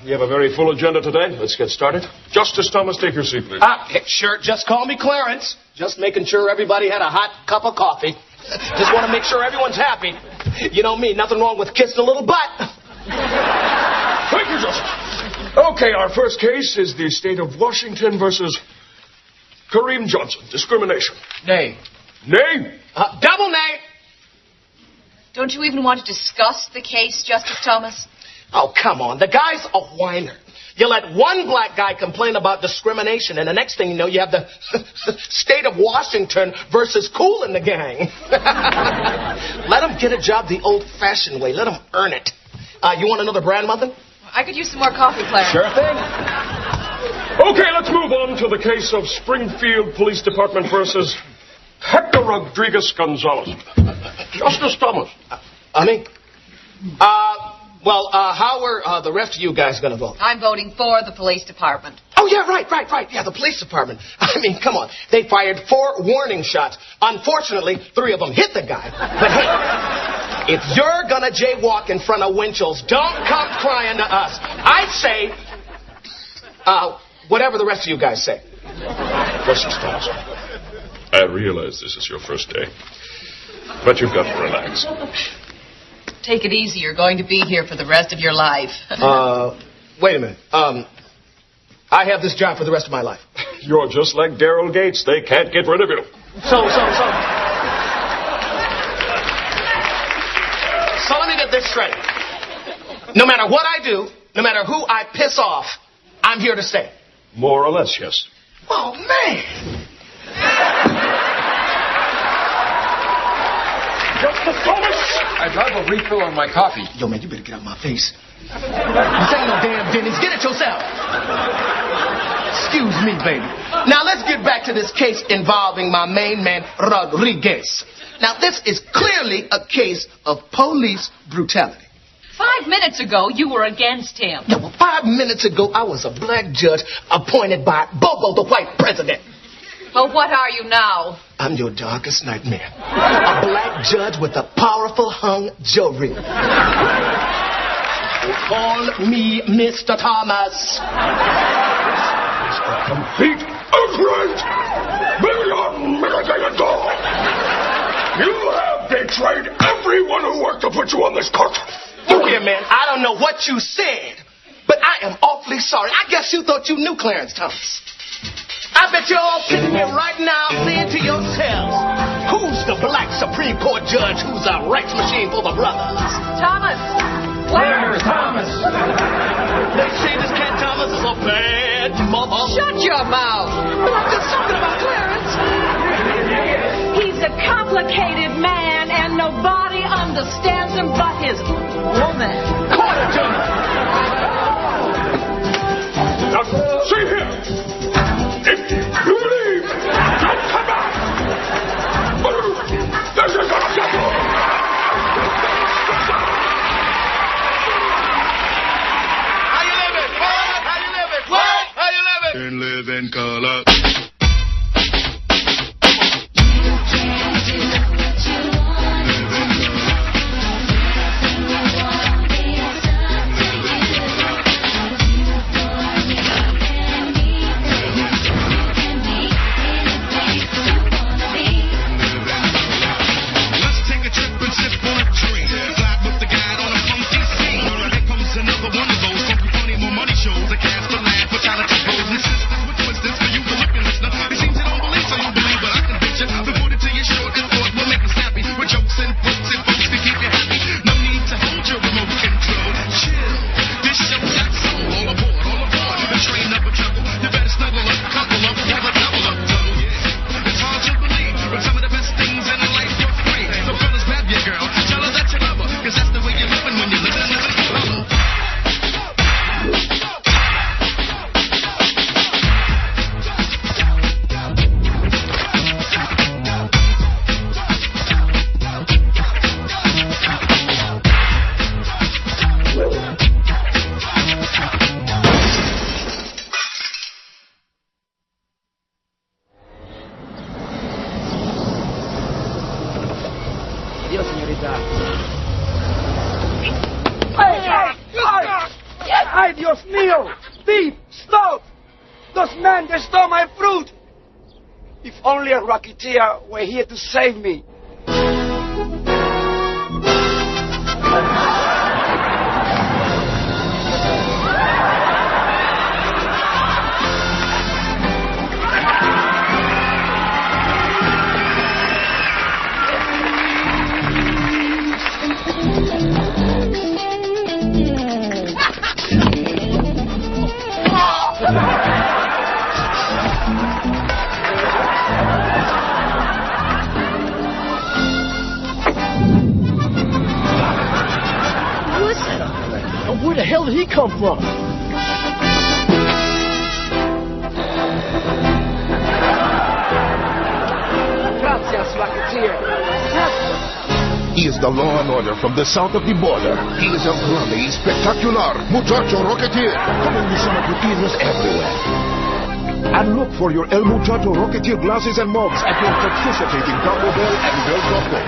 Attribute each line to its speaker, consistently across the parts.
Speaker 1: We have a very full agenda today. Let's get started. Justice Thomas, take your seat, please.
Speaker 2: Sure, just call me Clarence. Just making sure everybody had a hot cup of coffee. Just want to make sure everyone's happy. You know me, nothing wrong with kissing a little butt.
Speaker 1: Thank you, Justice. Okay, our first case is the state of Washington versus Kareem Johnson. Discrimination.
Speaker 2: Nay.
Speaker 1: Nay?
Speaker 2: Double nay.
Speaker 3: Don't you even want to discuss the case, Justice Thomas?
Speaker 2: Oh, come on. The guy's a whiner. You let one black guy complain about discrimination, and the next thing you know, you have the state of Washington versus Kool in the Gang. Let him get a job the old-fashioned way. Let him earn it. You want another brand muffin?
Speaker 3: I could use some more coffee, Clarence.
Speaker 2: Sure thing.
Speaker 1: Okay, let's move on to the case of Springfield Police Department versus Hector Rodriguez Gonzalez. Justice Thomas.
Speaker 2: How are the rest of you guys going to vote?
Speaker 3: I'm voting for the police department.
Speaker 2: Oh, yeah, right. Yeah, the police department. I mean, come on. They fired 4 warning shots. Unfortunately, 3 of them hit the guy. But hey, if you're going to jaywalk in front of Winchell's, don't come crying to us. I say, whatever the rest of you guys say.
Speaker 1: Justice Thomas, I realize this is your first day, but you've got to relax.
Speaker 3: Take it easy. You're going to be here for the rest of your life.
Speaker 2: Wait a minute. I have this job for the rest of my life.
Speaker 1: You're just like Daryl Gates. They can't get rid of you.
Speaker 2: So let me get this straight. No matter what I do, no matter who I piss off, I'm here to stay.
Speaker 1: More or less, yes.
Speaker 2: Oh, man.
Speaker 1: Justice Thomas!
Speaker 4: I'd love a refill on my coffee.
Speaker 2: Yo, man, you better get out of my face. This ain't no damn Denny's. Get it yourself. Excuse me, baby. Now, let's get back to this case involving my main man, Rodriguez. Now, this is clearly a case of police brutality.
Speaker 3: 5 minutes ago, you were against him.
Speaker 2: Yeah, well, 5 minutes ago, I was a black judge appointed by Bobo, the white president.
Speaker 3: Well, what are you now?
Speaker 2: I'm your darkest nightmare. A black judge with a powerful hung jury. Call me Mr. Thomas.
Speaker 1: It's a complete outrage! Beyond mitigated law! You have betrayed everyone who worked to put you on this court!
Speaker 2: Look here, man. I don't know what you said, but I am awfully sorry. I guess you thought you knew Clarence Thomas. I bet you're all sitting here right now saying to yourselves, who's the black Supreme Court judge who's a rights machine for the brothers?
Speaker 3: Thomas! Clarence
Speaker 4: Thomas!
Speaker 2: They say this cat Thomas is a bad mother.
Speaker 3: Shut your mouth!
Speaker 2: But I'm just talking about Clarence.
Speaker 5: He's a complicated man, and nobody understands him but his woman.
Speaker 2: Call it to me.
Speaker 1: Now, see here! If you leave, don't come back! This is gonna get you!
Speaker 2: How you living? What? How you living? What? How you living?
Speaker 6: And live in color. Ay, Dios mío! Thief! Stop! Those men, they stole my fruit! If only a rocketeer were here to save me.
Speaker 2: Where the hell did he come from?
Speaker 6: Gracias, rocketeer.
Speaker 1: He is the law and order from the south of the border. He is El Grande y Spectacular, Muchacho Rocketeer. Coming with some of your theaters everywhere. And look for your El Muchacho Rocketeer glasses and mugs at your participating Taco Bell and Del Taco.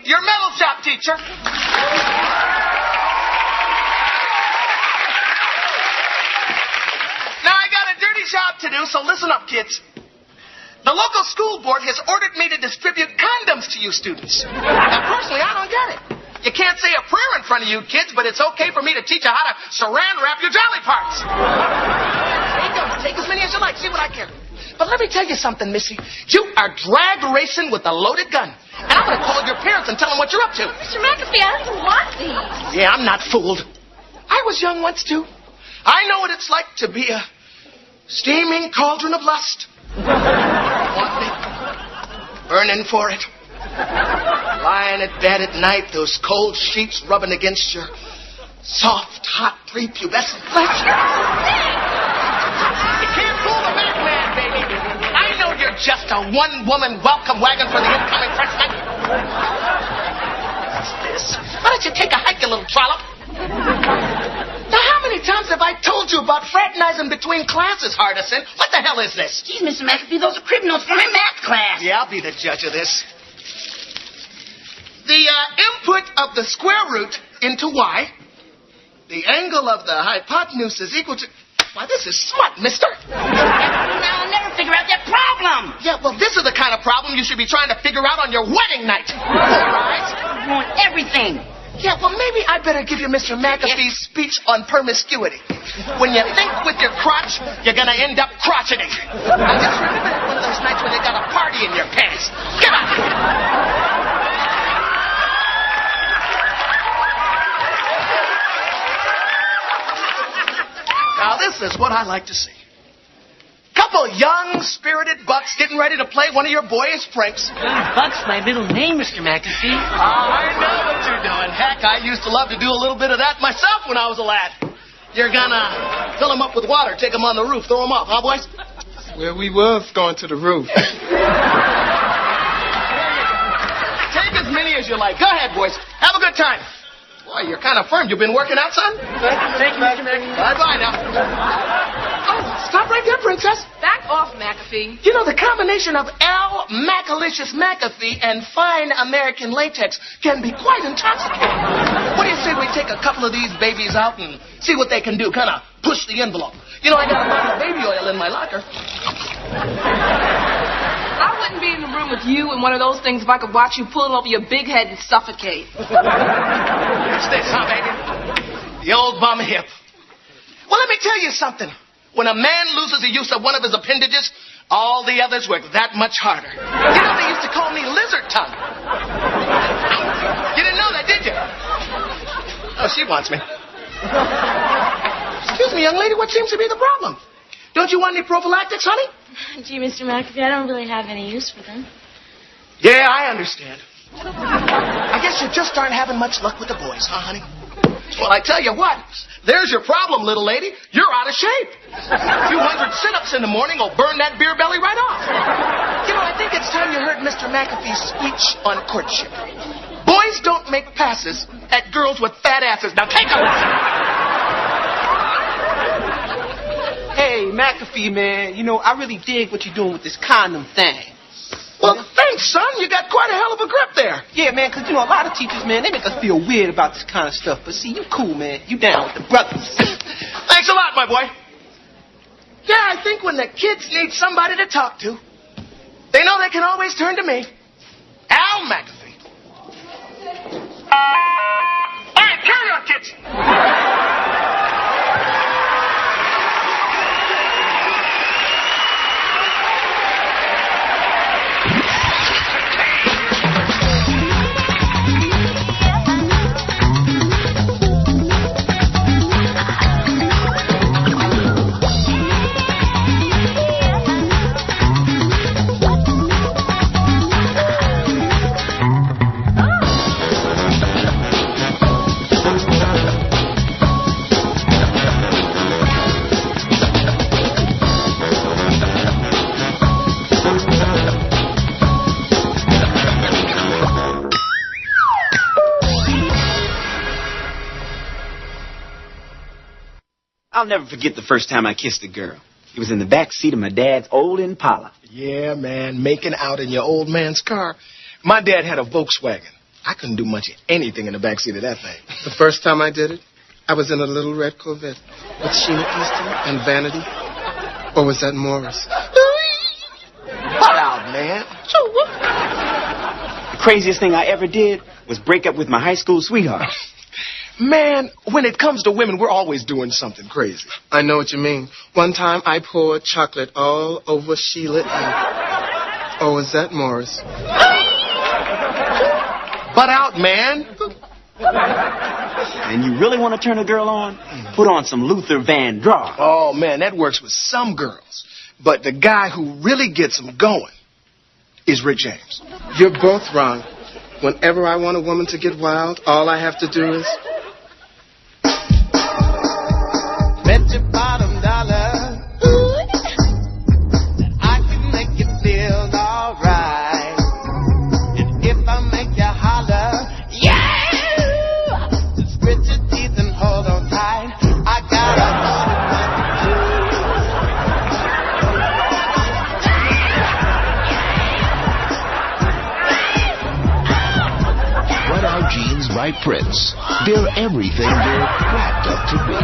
Speaker 2: Your metal shop teacher. Now, I got a dirty job to do, so listen up, kids. The local school board has ordered me to distribute condoms to you students. Now, personally, I don't get it. You can't say a prayer in front of you kids, but it's okay for me to teach you how to saran wrap your jolly parts. Take as many as you like. See what I can. But let me tell you something, Missy. You are drag racing with a loaded gun. And I'm going to call your parents and tell them what you're up to.
Speaker 3: Mr. McAfee, I don't even want these.
Speaker 2: Yeah, I'm not fooled. I was young once, too. I know what it's like to be a steaming cauldron of lust. Want me? Burning for it. Lying at bed at night, those cold sheets rubbing against your soft, hot, prepubescent flesh. You can't fool the back man, baby. I know you're just a one-woman welcome wagon for the incoming freshman. What's this? Why don't you take a hike, you little trollop? Now, how many times have I told you about fraternizing between classes, Hardison? What the hell is this?
Speaker 7: Geez, Mr. McAfee, those are crib notes from my math class.
Speaker 2: Yeah, I'll be the judge of this. The input of the square root into y, the angle of the hypotenuse is equal to... Why, this is smart, mister.
Speaker 7: I'll never figure out that problem.
Speaker 2: Yeah, well, this is the kind of problem you should be trying to figure out on your wedding night. All right?
Speaker 7: You ruined everything.
Speaker 2: Yeah, well, maybe I better give you Mr. McAfee's speech on promiscuity. When you think with your crotch, you're going to end up crotcheting. Now, just remember that one of those nights when you got a party in your pants. Get up! Now, this is what I like to see. Couple young, spirited bucks getting ready to play one of your boyish pranks.
Speaker 7: Buck's my middle name, Mr. McAfee.
Speaker 2: I know what you're doing. Heck, I used to love to do a little bit of that myself when I was a lad. You're gonna fill them up with water, take them on the roof, throw them off, huh, boys?
Speaker 8: Well, we was going to the roof.
Speaker 2: Take as many as you like. Go ahead, boys. Have a good time. Boy, you're kind of firm. You've been working out, son?
Speaker 8: Thank you, Mr. McAfee.
Speaker 2: Bye-bye now. Oh, stop right there, princess.
Speaker 3: Back off, McAfee.
Speaker 2: You know, the combination of L. Macalicious McAfee and fine American latex can be quite intoxicating. What do you say we take a couple of these babies out and see what they can do? Kind of push the envelope. You know, I got a bottle of baby oil in my locker.
Speaker 3: I wouldn't be in the room with you and one of those things if I could watch you pull it over your big head and suffocate.
Speaker 2: What's this, huh, baby? The old bum hip. Well, let me tell you something. When a man loses the use of one of his appendages, all the others work that much harder. You know, they used to call me lizard tongue. You didn't know that, did you? Oh, she wants me. Excuse me, young lady, what seems to be the problem? Don't you want any prophylactics, honey?
Speaker 9: Gee, Mr. McAfee, I don't really have any use for them.
Speaker 2: Yeah, I understand. I guess you just aren't having much luck with the boys, huh, honey? Well, I tell you what, there's your problem, little lady. You're out of shape. A few hundred sit-ups in the morning will burn that beer belly right off. You know, I think it's time you heard Mr. McAfee's speech on courtship. Boys don't make passes at girls with fat asses. Now take a listen. Hey,
Speaker 10: McAfee, man, you know, I really dig what you're doing with this condom thing.
Speaker 2: Well, thanks, son. You got quite a hell of a grip there.
Speaker 10: Yeah, man, because, you know, a lot of teachers, man, they make us feel weird about this kind of stuff. But see, you cool, man. You down with the brothers.
Speaker 2: Thanks a lot, my boy. Yeah, I think when the kids need somebody to talk to, they know they can always turn to me. Al McAfee. All right, carry on, kids.
Speaker 11: I'll never forget the first time I kissed a girl. It was in the back seat of my dad's old Impala.
Speaker 2: Yeah, man, making out in your old man's car. My dad had a Volkswagen. I couldn't do much of anything in the back seat of that thing.
Speaker 8: The first time I did it, I was in a little red Corvette with Sheena Easton and Vanity. Or was that Morris?
Speaker 2: Cut out, man.
Speaker 11: The craziest thing I ever did was break up with my high school sweetheart.
Speaker 2: Man, when it comes to women, we're always doing something crazy.
Speaker 8: I know what you mean. One time I poured chocolate all over Sheila and... Oh, was that Morris?
Speaker 2: Butt out, man.
Speaker 11: And you really want to turn a girl on? Put on some Luther Vandross.
Speaker 2: Oh, man, that works with some girls. But the guy who really gets them going is Rick James.
Speaker 8: You're both wrong. Whenever I want a woman to get wild, all I have to do is...
Speaker 12: Bet your bottom dollar that I can make you feel alright. And if I make you holler, yeah! Just grit your teeth and hold on tight. I got a
Speaker 1: What are jeans by Prince? They're everything they're cracked up to be.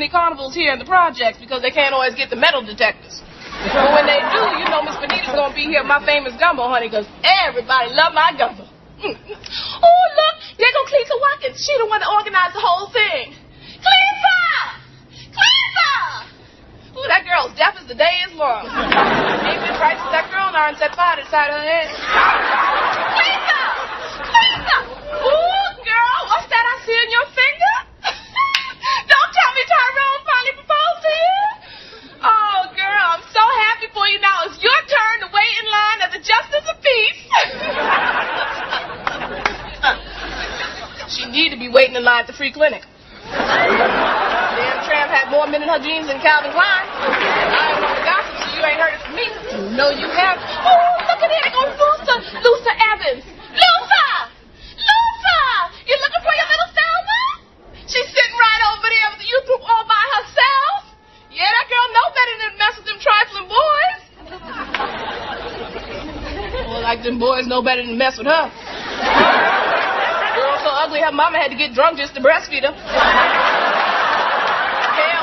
Speaker 3: Carnivals here in the projects because they can't always get the metal detectors. But when they do, you know Miss Benita's going to be here with my famous gumbo, honey, because everybody love my gumbo. Oh, look, there go Cleesa Watkins. She the one that organized the whole thing. Cleesa! Cleesa! Ooh, that girl's deaf as the day is long. Maybe the price of that girl and set fire to the side of her head. Cleesa! Cleesa! Ooh, girl, what's that I see in your finger? Don't tell me Tyrone finally proposed to you. Oh, girl, I'm so happy for you now. It's your turn to wait in line as a justice of peace. She need to be waiting in line at the free clinic. Damn tramp had more men in her jeans than Calvin Klein. I ain't on the gossip, so you ain't heard it from me. No, you have. Oh, look at there. There goes Luther Evans. Luther! Luther! You looking for your little Selma? She's sitting right over there with the youth group all by herself. Yeah, that girl know better than to mess with them trifling boys. Well, like them boys know better than to mess with her. Girl so ugly, her mama had to get drunk just to breastfeed her. Hair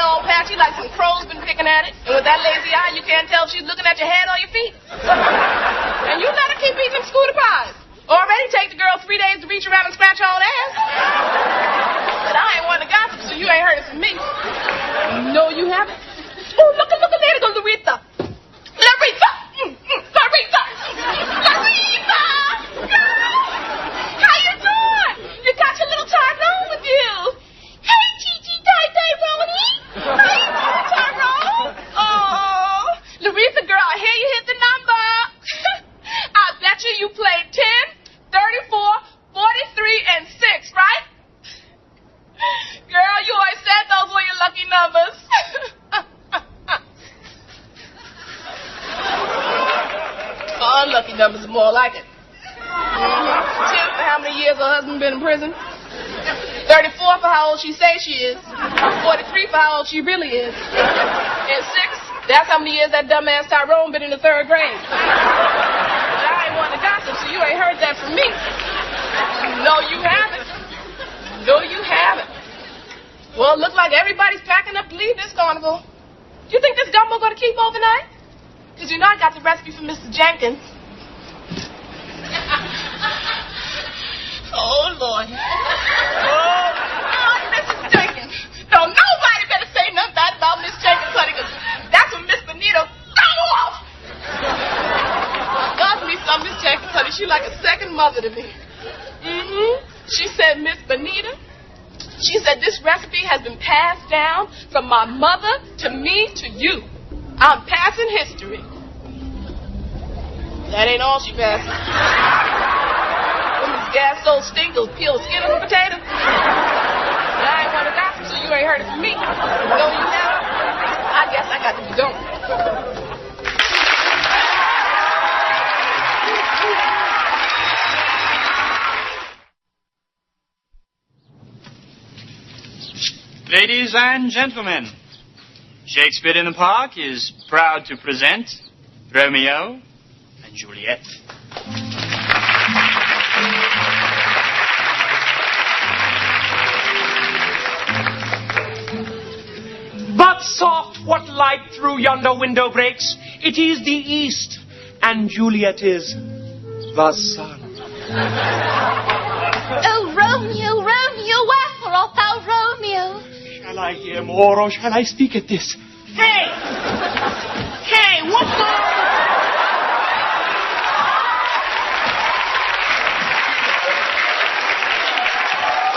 Speaker 3: all patchy like some crows been picking at it. And with that lazy eye, you can't tell if she's looking at your head or your feet. And you let her keep eating them scooter pies. Already take the girl 3 days to reach around and scratch her own ass. But I ain't one to gossip, so you ain't heard it from me. No, you haven't. Oh, look at there. There goes Larita. Larita! Larita! Larita! How you doing? You got your little Tyrone with you. Hey, Gigi, Tyrone. How you doing, Tyrone? Oh, Larita, girl, I hear you hit the number. I bet you played 10, 34, 43, and 6, right? Girl, you always said those were your more like it. 10 for how many years her husband been in prison. 34 for how old she says she is. 43 for how old she really is. And 6, that's how many years that dumbass Tyrone been in the 3rd grade. But I ain't one to gossip, so you ain't heard that from me. No, you haven't. No, you haven't. Well, it looks like everybody's packing up to leave this carnival. Do you think this gumbo gonna keep overnight? Because you know I got the recipe from Mr. Jenkins. Oh, Lord. Oh, Mrs. Jenkins. Don't nobody better say nothing bad about Miss Jenkins, honey, because that's when Miss Benita go off. Got me some Miss Jenkins, honey. She like a second mother to me. She said, Miss Benita, she said this recipe has been passed down from my mother to me to you. I'm passing history. That ain't all she passed. Women's gas so stink, it'll peel the skin off a potato. I ain't want to gossip, so you ain't heard it from me. No, you haven't. I guess I got to be going.
Speaker 13: Ladies and gentlemen, Shakespeare in the Park is proud to present Romeo and Juliet.
Speaker 14: But soft, what light through yonder window breaks? It is the east, and Juliet is the sun.
Speaker 9: Oh, Romeo, Romeo, wherefore art thou Romeo?
Speaker 14: Shall I hear more, or shall I speak at this?
Speaker 7: Hey! Hey, what's going on?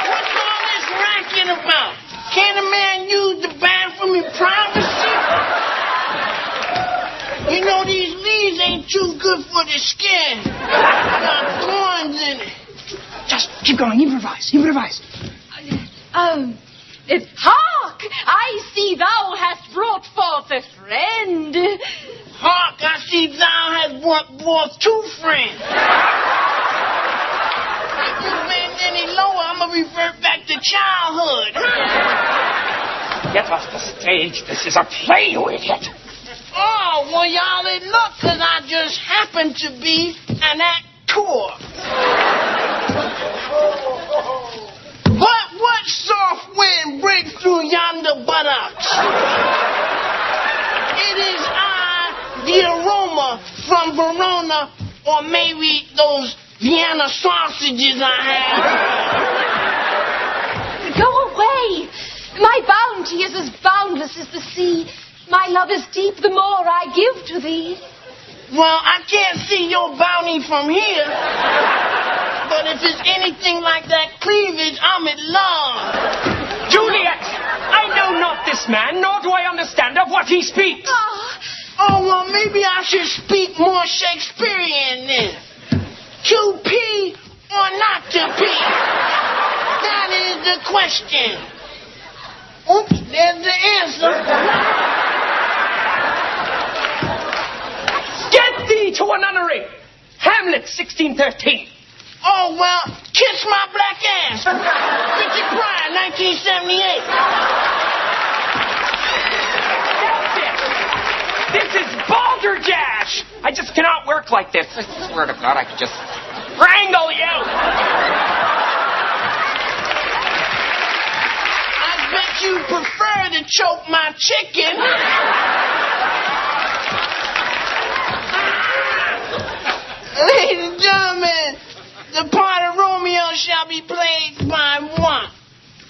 Speaker 7: What's all this racket about? Can a man use the bathroom in privacy? You know, these leaves ain't too good for the skin. Got thorns in it.
Speaker 14: Just keep going, improvise.
Speaker 5: Hark! I see thou hast brought forth a friend.
Speaker 7: Hark, I see thou hast brought forth 2 friends. If you bend any lower, I'm going to revert back to childhood.
Speaker 14: Get off the stage. This is a play, you idiot.
Speaker 7: Oh, well, y'all didn't look, because I just happened to be an actor. What soft wind breaks through yonder buttocks? It is I, the aroma from Verona, or maybe those Vienna sausages I had.
Speaker 5: Go away. My bounty is as boundless as the sea. My love is deep the more I give to thee.
Speaker 7: Well, I can't see your bounty from here. But if it's anything like that cleavage, I'm in love.
Speaker 14: Juliet, I know not this man, nor do I understand of what he speaks.
Speaker 7: Oh, well, maybe I should speak more Shakespearean then. To pee or not to pee? That is the question. Oops, there's the answer.
Speaker 14: Get thee to a nunnery. Hamlet, 1613.
Speaker 7: Oh, well, kiss my black ass. Richard Pryor, 1978.
Speaker 14: This is balderdash. I just cannot work like this. I swear to God, I could just wrangle you.
Speaker 7: I bet you prefer to choke my chicken. Ladies and gentlemen, the part of Romeo shall be played by one,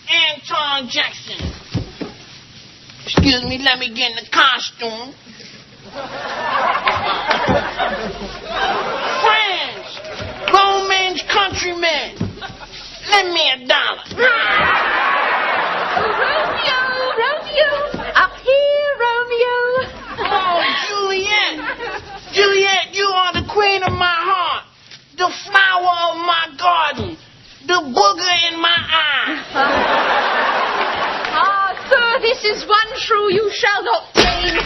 Speaker 7: Anton Jackson. Excuse me, let me get in the costume. Friends, Roman's countrymen, lend me $1.
Speaker 5: Romeo, up here, Romeo.
Speaker 7: Oh, Juliet, you are the queen of my heart, the flower of my garden, the booger in my eye.
Speaker 5: Sir, this is one true you shall not blame.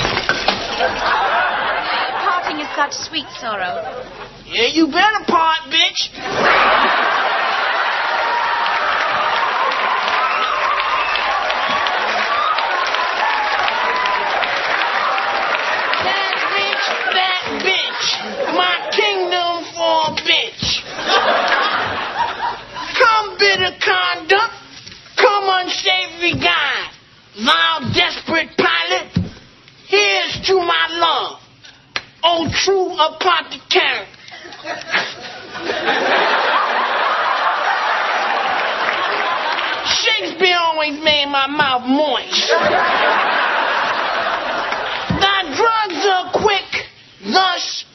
Speaker 9: Parting is such sweet sorrow.
Speaker 7: Yeah, you better part, bitch. That bitch. My kingdom for a bitch. Come, bitter conduct. Come, unsavory guy. Thou desperate pilot. Here's to my love. Oh, true apothecary. Shakespeare always made my mouth moist. Thy drugs are quick, thus,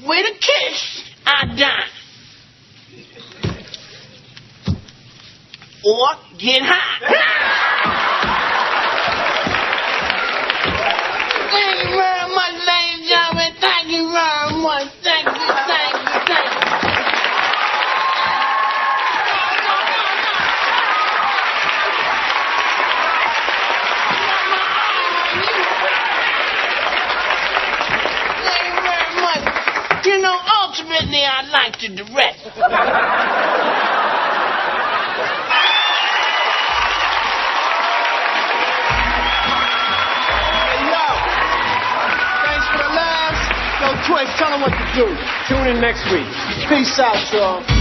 Speaker 7: with a kiss, I die. Or get high. Thank you very much, ladies and gentlemen. Thank you very much. Thank you, thank you, thank you. Thank you very much. You know, ultimately, I like to direct.
Speaker 10: Twitch, tell them what to do. Tune in next week. Peace out, y'all.